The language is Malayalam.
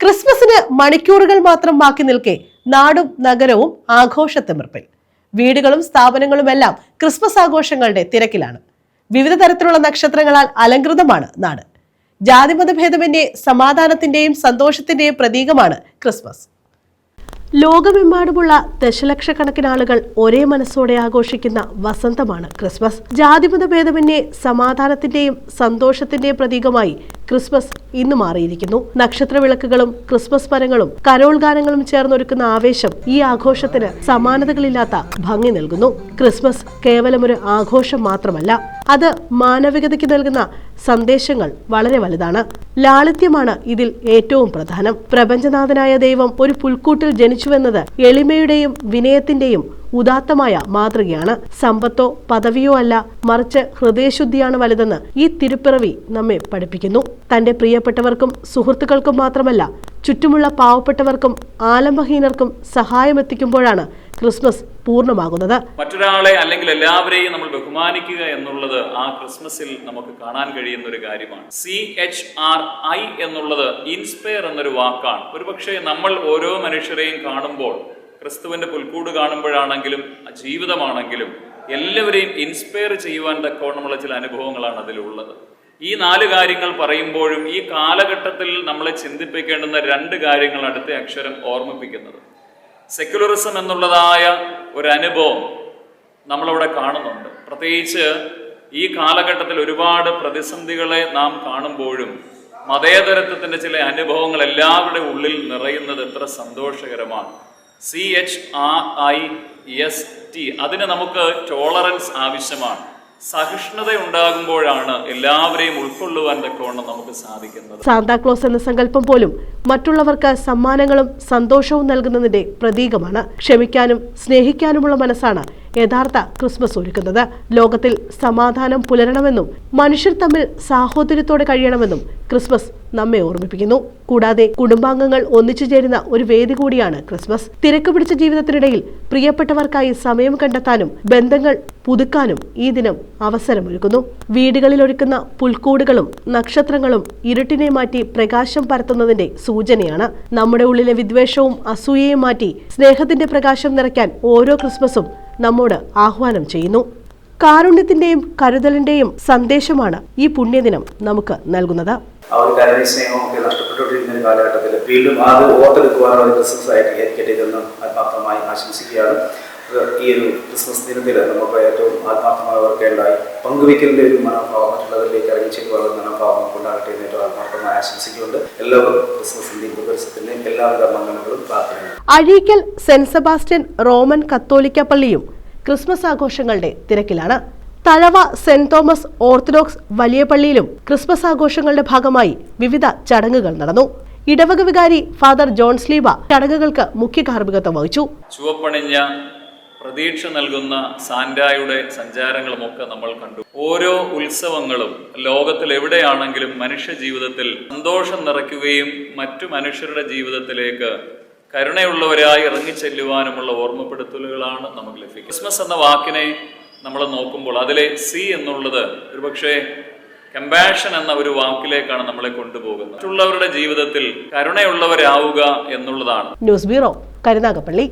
ക്രിസ്മസിന് മണിക്കൂറുകൾ മാത്രം ബാക്കി നിൽക്കെ നാടും നഗരവും ആഘോഷത്തിമിർപ്പിൽ. വീടുകളും സ്ഥാപനങ്ങളുമെല്ലാം ക്രിസ്മസ് ആഘോഷങ്ങളുടെ തിരക്കിലാണ്. വിവിധ തരത്തിലുള്ള നക്ഷത്രങ്ങളാൽ അലങ്കൃതമാണ് നാട്. ജാതിമതഭേദമന്യേ സമാധാനത്തിന്റെയും സന്തോഷത്തിന്റെയും പ്രതീകമാണ് ക്രിസ്മസ്. ലോകമെമ്പാടുമുള്ള ദശലക്ഷക്കണക്കിന് ആളുകൾ ഒരേ മനസ്സോടെ ആഘോഷിക്കുന്ന വസന്തമാണ് ക്രിസ്മസ്. ജാതിമതഭേദമന്യേ സമാധാനത്തിന്റെയും സന്തോഷത്തിന്റെയും പ്രതീകമായി ക്രിസ്മസ് ഇന്ന് മാറിയിരിക്കുന്നു. നക്ഷത്രവിളക്കുകളും ക്രിസ്മസ് മരങ്ങളും കരോൾ ഗാനങ്ങളും ചേർന്നൊരുക്കുന്ന ആവേശം ഈ ആഘോഷത്തിന് സമാനതകളില്ലാത്ത ഭംഗി നൽകുന്നു. ക്രിസ്മസ് കേവലം ഒരു ആഘോഷം മാത്രമല്ല, അത് മാനവികതയ്ക്ക് നൽകുന്ന സന്ദേശങ്ങൾ വളരെ വലുതാണ്. ലാളിത്യമാണ് ഇതിൽ ഏറ്റവും പ്രധാനം. പ്രപഞ്ചനാഥനായ ദൈവം ഒരു പുൽക്കൂട്ടിൽ ജനിച്ചുവെന്നത് എളിമയുടെയും വിനയത്തിന്റെയും ഉദാത്തമായ മാതൃകയാണ്. സമ്പത്തോ പദവിയോ അല്ല, മറിച്ച് ഹൃദയശുദ്ധിയാണ് വലുതെന്ന് ഈ തിരുപ്പിറവി നമ്മെ പഠിപ്പിക്കുന്നു. തന്റെ പ്രിയപ്പെട്ടവർക്കും സുഹൃത്തുക്കൾക്കും മാത്രമല്ല, ചുറ്റുമുള്ള പാവപ്പെട്ടവർക്കും ആലംബഹീനർക്കും സഹായം എത്തിക്കുമ്പോഴാണ് ക്രിസ്മസ് പൂർണ്ണമാകുന്നത്. മറ്റൊരാളെ അല്ലെങ്കിൽ എല്ലാവരെയും നമ്മൾ ബഹുമാനിക്കുക എന്നുള്ളത് ആ ക്രിസ്മസിൽ നമുക്ക് കാണാൻ കഴിയുന്ന ഒരു കാര്യമാണ്. CHRI എന്നുള്ളത് ഇൻസ്പയർ എന്നൊരു വാക്കാണ്. ഒരുപക്ഷെ നമ്മൾ ഓരോ മനുഷ്യരെയും കാണുമ്പോൾ, ക്രിസ്തുവിന്റെ പുൽക്കൂട് കാണുമ്പോഴാണെങ്കിലും ജീവിതമാണെങ്കിലും എല്ലാവരെയും ഇൻസ്പയർ ചെയ്യുവാൻ തക്കവണ്ണമുള്ള ചില അനുഭവങ്ങളാണ് അതിലുള്ളത്. ഈ 4 കാര്യങ്ങൾ പറയുമ്പോഴും ഈ കാലഘട്ടത്തിൽ നമ്മളെ ചിന്തിപ്പിക്കേണ്ടുന്ന 2 കാര്യങ്ങൾ അടുത്ത അക്ഷരം ഓർമ്മിപ്പിക്കുന്നത്. സെക്യുലറിസം എന്നുള്ളതായ ഒരു അനുഭവം നമ്മളവിടെ കാണുന്നുണ്ട്. പ്രത്യേകിച്ച് ഈ കാലഘട്ടത്തിൽ ഒരുപാട് പ്രതിസന്ധികളെ നാം കാണുമ്പോഴും മതേതരത്വത്തിന്റെ ചില അനുഭവങ്ങൾ എല്ലാവരുടെ ഉള്ളിൽ നിറയുന്നത് എത്ര സന്തോഷകരമാണ്. CHRIST, അതിന് നമുക്ക് ടോളറൻസ് ആവശ്യമാണ്. സഹിഷ്ണുത ഉണ്ടാകുമ്പോഴാണ് എല്ലാവരെയും ഉൾക്കൊള്ളുവാൻ തക്കവണ്ണം നമുക്ക് സാധിക്കുന്നത്. സാന്താക്ലോസ് എന്ന സങ്കല്പം പോലും മറ്റുള്ളവർക്ക് സമ്മാനങ്ങളും സന്തോഷവും നൽകുന്നതിന്റെ പ്രതീകമാണ്. ക്ഷമിക്കാനും സ്നേഹിക്കാനുമുള്ള മനസ്സാണ് യഥാർത്ഥ ക്രിസ്മസ് ഒരുക്കുന്നത്. ലോകത്തിൽ സമാധാനം പുലരണമെന്നും മനുഷ്യർ തമ്മിൽ സാഹോദര്യത്തോടെ കഴിയണമെന്നും ക്രിസ്മസ് നമ്മെ ഓർമ്മിപ്പിക്കുന്നു. കൂടാതെ കുടുംബാംഗങ്ങൾ ഒന്നിച്ചു ചേരുന്ന ഒരു വേദി കൂടിയാണ് ക്രിസ്മസ്. തിരക്ക് പിടിച്ച ജീവിതത്തിനിടയിൽ പ്രിയപ്പെട്ടവർക്കായി സമയം കണ്ടെത്താനും ബന്ധങ്ങൾ പുതുക്കാനും ഈ ദിനം അവസരമൊരുക്കുന്നു. വീടുകളിൽ ഒരുക്കുന്ന പുൽക്കൂടുകളും നക്ഷത്രങ്ങളും ഇരുട്ടിനെ മാറ്റി പ്രകാശം പരത്തുന്നതിന്റെ സൂചനയാണ്. നമ്മുടെ ഉള്ളിലെ വിദ്വേഷവും അസൂയയും മാറ്റി സ്നേഹത്തിന്റെ പ്രകാശം നിറയ്ക്കാൻ ഓരോ ക്രിസ്മസും നമ്മോട് ആഹ്വാനം ചെയ്യുന്നു. കാരുണ്യത്തിന്റെയും കരുതലിന്റെയും സന്ദേശമാണ് ഈ പുണ്യദിനം നമുക്ക് നൽകുന്നത്. ആ ഒരു കരുണ സ്നേഹമൊക്കെ നഷ്ടപ്പെട്ടുകൊണ്ടിരിക്കുന്ന ഒരു കാലഘട്ടത്തിൽ വീണ്ടും അത് ഓർത്തെടുക്കുവാനുള്ള ഒരു ക്രിസ്മസ് ആയിട്ട് ഇരിക്കട്ടെ ഇതെന്ന് ആത്മാർത്ഥമായി ആശംസിക്കുകയാണ്. ഈ ഒരു ക്രിസ്മസ് ദിനത്തിൽ നമുക്ക് ഏറ്റവും ആത്മാർത്ഥമായി ഓർക്കേണ്ടായി പങ്കുവയ്ക്കലിന്റെ ഒരു മനോഭാവം, മറ്റുള്ളവരിലേക്ക് ഇറങ്ങിച്ചേരുവാനുള്ള മനോഭാവം ഉണ്ടാകട്ടെ എന്ന് ഏറ്റവും ആത്മാർത്ഥമായി ആശംസിച്ചുകൊണ്ട് എല്ലാവരും ക്രിസ്മസിന്റെയും ദിവസത്തിന്റെയും എല്ലാവിധ മംഗളങ്ങളും പ്രാർത്ഥനകളും. അഴീക്കൽ സെന്റ് സെബാസ്റ്റ്യൻ റോമൻ കത്തോലിക്ക പള്ളിയും ക്രിസ്മസ് ആഘോഷങ്ങളുടെ തിരക്കിലാണ്. തഴവ സെന്റ് തോമസ് ഓർത്തഡോക്സ് വലിയ പള്ളിയിലും ക്രിസ്മസ് ആഘോഷങ്ങളുടെ ഭാഗമായി വിവിധ ചടങ്ങുകൾ നടന്നു. ഇടവക വികാരി ഫാദർ ജോൺ സ്ലീബ ചടങ്ങുകൾക്ക് മുഖ്യ കാർമ്മികത്വം വഹിച്ചു. ചുവപ്പണിഞ്ഞ പ്രതീക്ഷ നൽകുന്ന സാന്റായുടെ സഞ്ചാരങ്ങളുമൊക്കെ നമ്മൾ കണ്ടു. ഓരോ ഉത്സവങ്ങളും ലോകത്തിൽ എവിടെയാണെങ്കിലും മനുഷ്യ ജീവിതത്തിൽ സന്തോഷം നിറയ്ക്കുകയും മറ്റു മനുഷ്യരുടെ ജീവിതത്തിലേക്ക് കരുണയുള്ളവരായി ഇറങ്ങിച്ചെല്ലുവാനുമുള്ള ഓർമ്മപ്പെടുത്തലുകളാണ് നമുക്ക് ലഭിക്കുന്നത്. ക്രിസ്മസ് എന്ന വാക്കിനെ നമ്മൾ നോക്കുമ്പോൾ അതിലെ സി എന്നുള്ളത് ഒരുപക്ഷെ കമ്പാഷൻ എന്ന ഒരു വാക്കിലേക്കാണ് നമ്മളെ കൊണ്ടുപോകുന്നത്. മറ്റുള്ളവരുടെ ജീവിതത്തിൽ കരുണയുള്ളവരാവുക എന്നുള്ളതാണ്. News bureau, Karunagappally.